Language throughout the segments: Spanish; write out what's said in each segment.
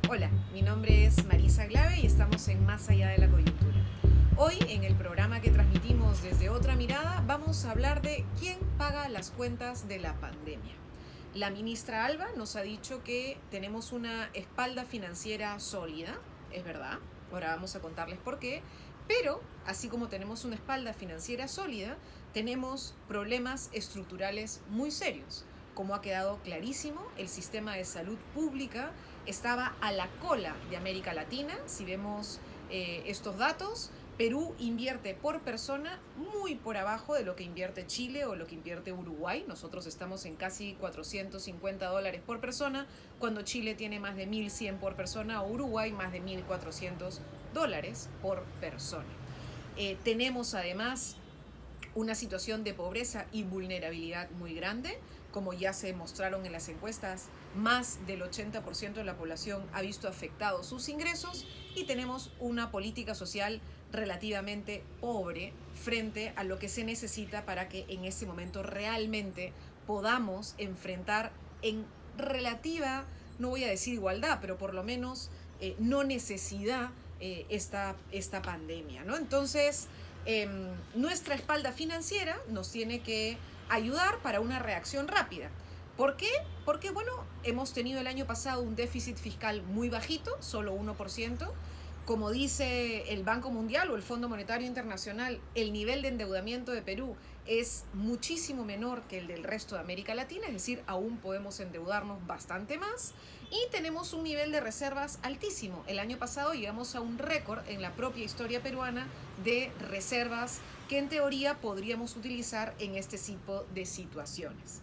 Hola, mi nombre es Marisa Glave y estamos en Más Allá de la Coyuntura. Hoy, en el programa que transmitimos desde otra mirada, vamos a hablar de quién paga las cuentas de la pandemia. La ministra Alba nos ha dicho que tenemos una espalda financiera sólida, es verdad, ahora vamos a contarles por qué, pero así como tenemos una espalda financiera sólida, tenemos problemas estructurales muy serios. Como ha quedado clarísimo, el sistema de salud pública estaba a la cola de América Latina. Si vemos estos datos, Perú invierte por persona muy por abajo de lo que invierte Chile o lo que invierte Uruguay. Nosotros estamos en casi $450 por persona, cuando Chile tiene más de 1.100 por persona o Uruguay más de $1.400 por persona. Tenemos además una situación de pobreza y vulnerabilidad muy grande. Como ya se mostraron en las encuestas, más del 80% de la población ha visto afectados sus ingresos y tenemos una política social relativamente pobre frente a lo que se necesita para que en este momento realmente podamos enfrentar en relativa, no voy a decir igualdad, pero por lo menos no necesidad esta pandemia, ¿no? Entonces, nuestra espalda financiera nos tiene que ayudar para una reacción rápida. ¿Por qué? Porque, bueno, hemos tenido el año pasado un déficit fiscal muy bajito, solo 1%. Como dice el Banco Mundial o el Fondo Monetario Internacional, el nivel de endeudamiento de Perú es muchísimo menor que el del resto de América Latina, es decir, aún podemos endeudarnos bastante más y tenemos un nivel de reservas altísimo. El año pasado llegamos a un récord en la propia historia peruana de reservas que en teoría podríamos utilizar en este tipo de situaciones.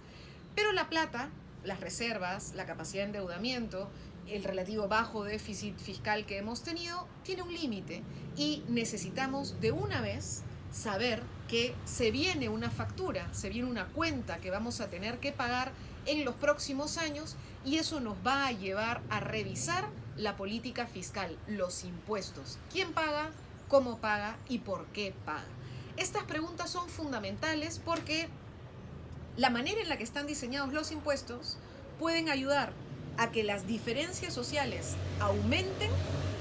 Pero la plata, las reservas, la capacidad de endeudamiento, el relativo bajo déficit fiscal que hemos tenido, tiene un límite y necesitamos de una vez saber que se viene una factura, se viene una cuenta que vamos a tener que pagar en los próximos años y eso nos va a llevar a revisar la política fiscal, los impuestos, quién paga, cómo paga y por qué paga. Estas preguntas son fundamentales porque la manera en la que están diseñados los impuestos pueden ayudar a que las diferencias sociales aumenten,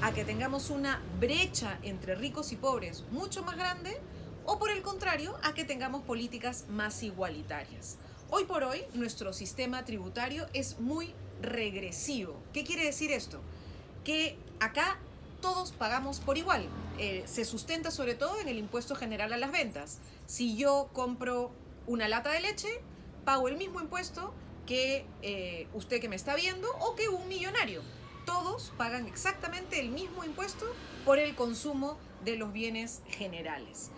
a que tengamos una brecha entre ricos y pobres mucho más grande, o por el contrario, a que tengamos políticas más igualitarias. Hoy por hoy, nuestro sistema tributario es muy regresivo. ¿Qué quiere decir esto? Que acá todos pagamos por igual. Se sustenta sobre todo en el impuesto general a las ventas. Si yo compro una lata de leche, pago el mismo impuesto que usted que me está viendo o que un millonario. Todos pagan exactamente el mismo impuesto por el consumo de los bienes generales.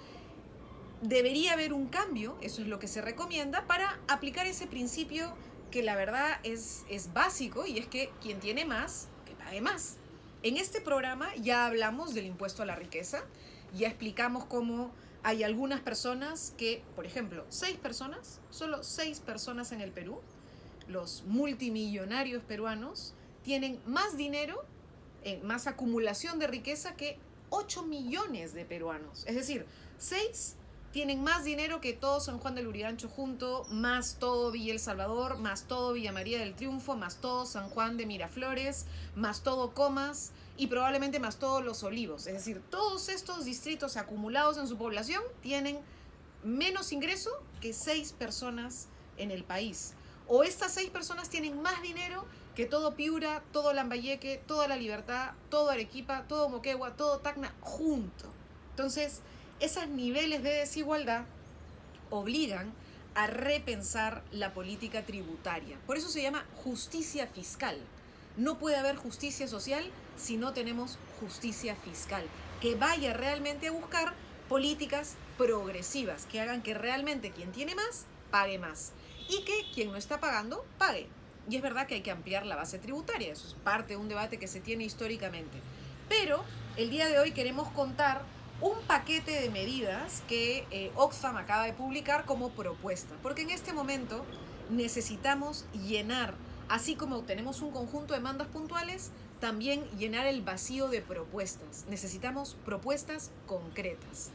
Debería haber un cambio, eso es lo que se recomienda, para aplicar ese principio que la verdad es básico y es que quien tiene más, que pague más. En este programa ya hablamos del impuesto a la riqueza, ya explicamos cómo hay algunas personas que, por ejemplo, solo 6 personas en el Perú, los multimillonarios peruanos, tienen más dinero, más acumulación de riqueza que 8 millones de peruanos. Es decir, 6 tienen más dinero que todo San Juan del Urigancho junto, más todo Villa El Salvador, más todo Villa María del Triunfo, más todo San Juan de Miraflores, más todo Comas y probablemente más todos Los Olivos. Es decir, todos estos distritos acumulados en su población tienen menos ingreso que 6 personas en el país. O estas 6 personas tienen más dinero que todo Piura, todo Lambayeque, toda La Libertad, todo Arequipa, todo Moquegua, todo Tacna junto. Entonces, esos niveles de desigualdad obligan a repensar la política tributaria. Por eso se llama justicia fiscal. No puede haber justicia social si no tenemos justicia fiscal, que vaya realmente a buscar políticas progresivas, que hagan que realmente quien tiene más, pague más. Y que quien no está pagando, pague. Y es verdad que hay que ampliar la base tributaria, eso es parte de un debate que se tiene históricamente. Pero el día de hoy queremos contar un paquete de medidas que Oxfam acaba de publicar como propuesta, porque en este momento necesitamos llenar, así como tenemos un conjunto de demandas puntuales, también llenar el vacío de propuestas. Necesitamos propuestas concretas.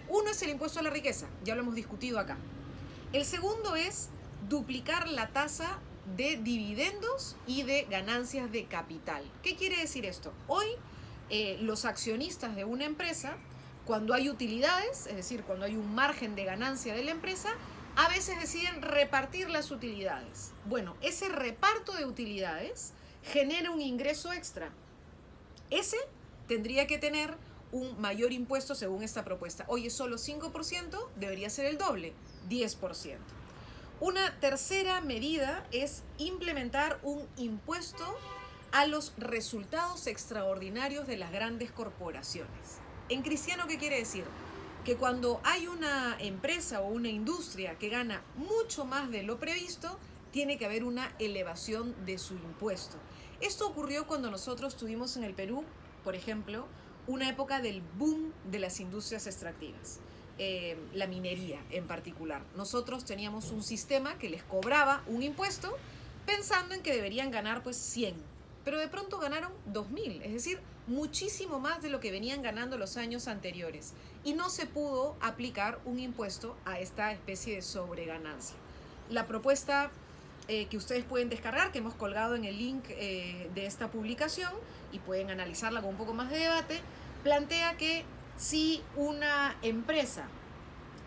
Uno es el impuesto a la riqueza, ya lo hemos discutido acá. El segundo es duplicar la tasa de dividendos y de ganancias de capital. ¿Qué quiere decir esto? Hoy los accionistas de una empresa, cuando hay utilidades, es decir, cuando hay un margen de ganancia de la empresa, a veces deciden repartir las utilidades. Bueno, ese reparto de utilidades genera un ingreso extra. Ese tendría que tener un mayor impuesto según esta propuesta. Hoy es solo 5%, debería ser el doble, 10%. Una tercera medida es implementar un impuesto a los resultados extraordinarios de las grandes corporaciones. En cristiano, ¿qué quiere decir? Que cuando hay una empresa o una industria que gana mucho más de lo previsto, tiene que haber una elevación de su impuesto. Esto ocurrió cuando nosotros tuvimos en el Perú, por ejemplo, una época del boom de las industrias extractivas, la minería en particular. Nosotros teníamos un sistema que les cobraba un impuesto pensando en que deberían ganar pues 100, pero de pronto ganaron 2.000, es decir, muchísimo más de lo que venían ganando los años anteriores, y no se pudo aplicar un impuesto a esta especie de sobreganancia. La propuesta que ustedes pueden descargar, que hemos colgado en el link de esta publicación y pueden analizarla con un poco más de debate, plantea que si una empresa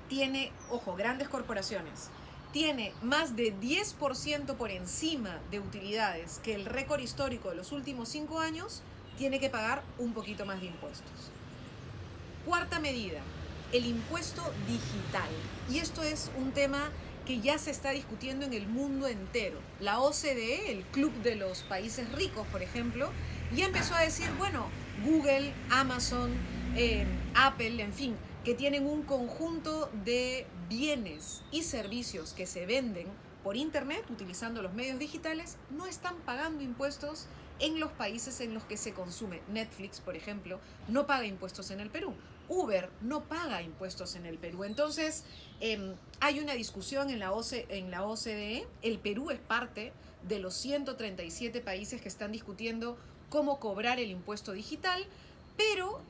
tiene, ojo, grandes corporaciones, tiene más de 10% por encima de utilidades que el récord histórico de los últimos 5 años, tiene que pagar un poquito más de impuestos. Cuarta medida, el impuesto digital. Y esto es un tema que ya se está discutiendo en el mundo entero. La OCDE, el Club de los Países Ricos, por ejemplo, ya empezó a decir, bueno, Google, Amazon, Apple, en fin, que tienen un conjunto de bienes y servicios que se venden por internet utilizando los medios digitales, no están pagando impuestos en los países en los que se consume. Netflix, por ejemplo, no paga impuestos en el Perú. Uber no paga impuestos en el Perú. Entonces, hay una discusión en la OCDE. El Perú es parte de los 137 países que están discutiendo cómo cobrar el impuesto digital, pero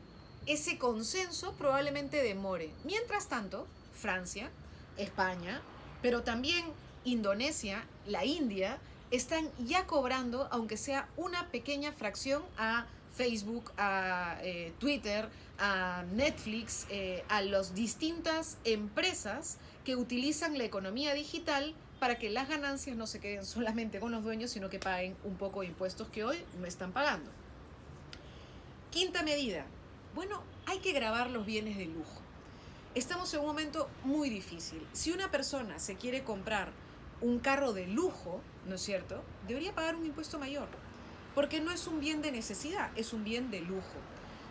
ese consenso probablemente demore. Mientras tanto, Francia, España, pero también Indonesia, la India, están ya cobrando, aunque sea una pequeña fracción, a Facebook, a Twitter, a Netflix, a las distintas empresas que utilizan la economía digital para que las ganancias no se queden solamente con los dueños, sino que paguen un poco de impuestos que hoy no están pagando. Quinta medida. Bueno, hay que gravar los bienes de lujo. Estamos en un momento muy difícil. Si una persona se quiere comprar un carro de lujo, ¿no es cierto?, debería pagar un impuesto mayor, porque no es un bien de necesidad, es un bien de lujo.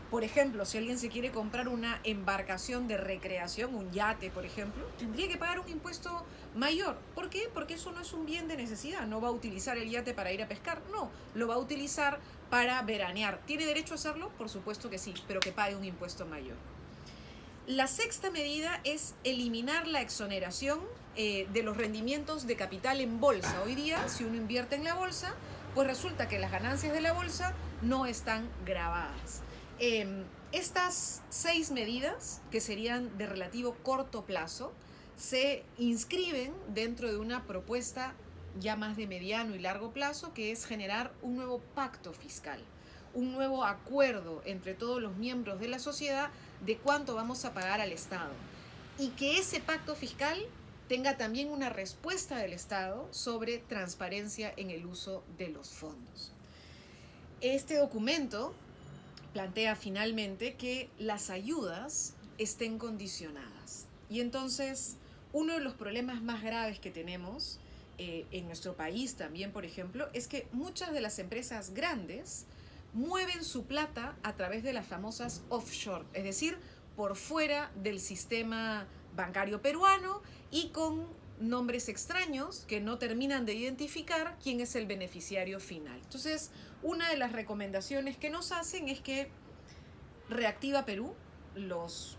Por ejemplo, si alguien se quiere comprar una embarcación de recreación, un yate, por ejemplo, tendría que pagar un impuesto mayor. ¿Por qué? Porque eso no es un bien de necesidad. No va a utilizar el yate para ir a pescar, no, lo va a utilizar para veranear. ¿Tiene derecho a hacerlo? Por supuesto que sí, pero que pague un impuesto mayor. La sexta medida es eliminar la exoneración de los rendimientos de capital en bolsa. Hoy día, si uno invierte en la bolsa, pues resulta que las ganancias de la bolsa no están gravadas. Estas 6 medidas, que serían de relativo corto plazo, se inscriben dentro de una propuesta ya más de mediano y largo plazo, que es generar un nuevo pacto fiscal, un nuevo acuerdo entre todos los miembros de la sociedad de cuánto vamos a pagar al Estado, y que ese pacto fiscal tenga también una respuesta del Estado sobre transparencia en el uso de los fondos. Este documento plantea finalmente que las ayudas estén condicionadas. Y entonces, uno de los problemas más graves que tenemos en nuestro país también, por ejemplo, es que muchas de las empresas grandes mueven su plata a través de las famosas offshore, es decir, por fuera del sistema bancario peruano y con nombres extraños que no terminan de identificar quién es el beneficiario final. Entonces, una de las recomendaciones que nos hacen es que Reactiva Perú, los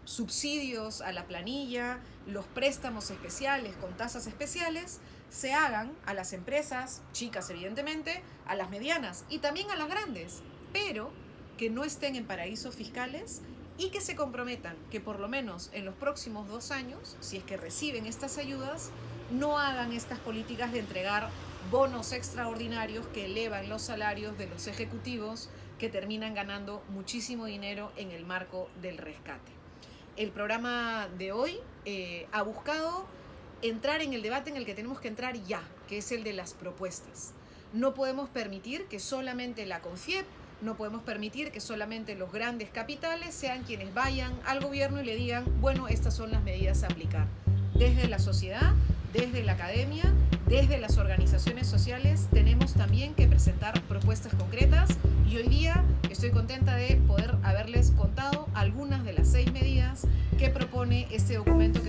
subsidios a la planilla, los préstamos especiales con tasas especiales, se hagan a las empresas, chicas evidentemente, a las medianas y también a las grandes, pero que no estén en paraísos fiscales y que se comprometan que por lo menos en los próximos 2 años, si es que reciben estas ayudas, no hagan estas políticas de entregar bonos extraordinarios que elevan los salarios de los ejecutivos que terminan ganando muchísimo dinero en el marco del rescate. El programa de hoy ha buscado entrar en el debate en el que tenemos que entrar ya, que es el de las propuestas. No podemos permitir que solamente la CONFIEP, no podemos permitir que solamente los grandes capitales sean quienes vayan al gobierno y le digan, bueno, estas son las medidas a aplicar. Desde la sociedad, desde la academia, desde las organizaciones sociales, tenemos también que presentar propuestas concretas y hoy día estoy contenta de poder haberles contado algunas de las 6 medidas que propone este documento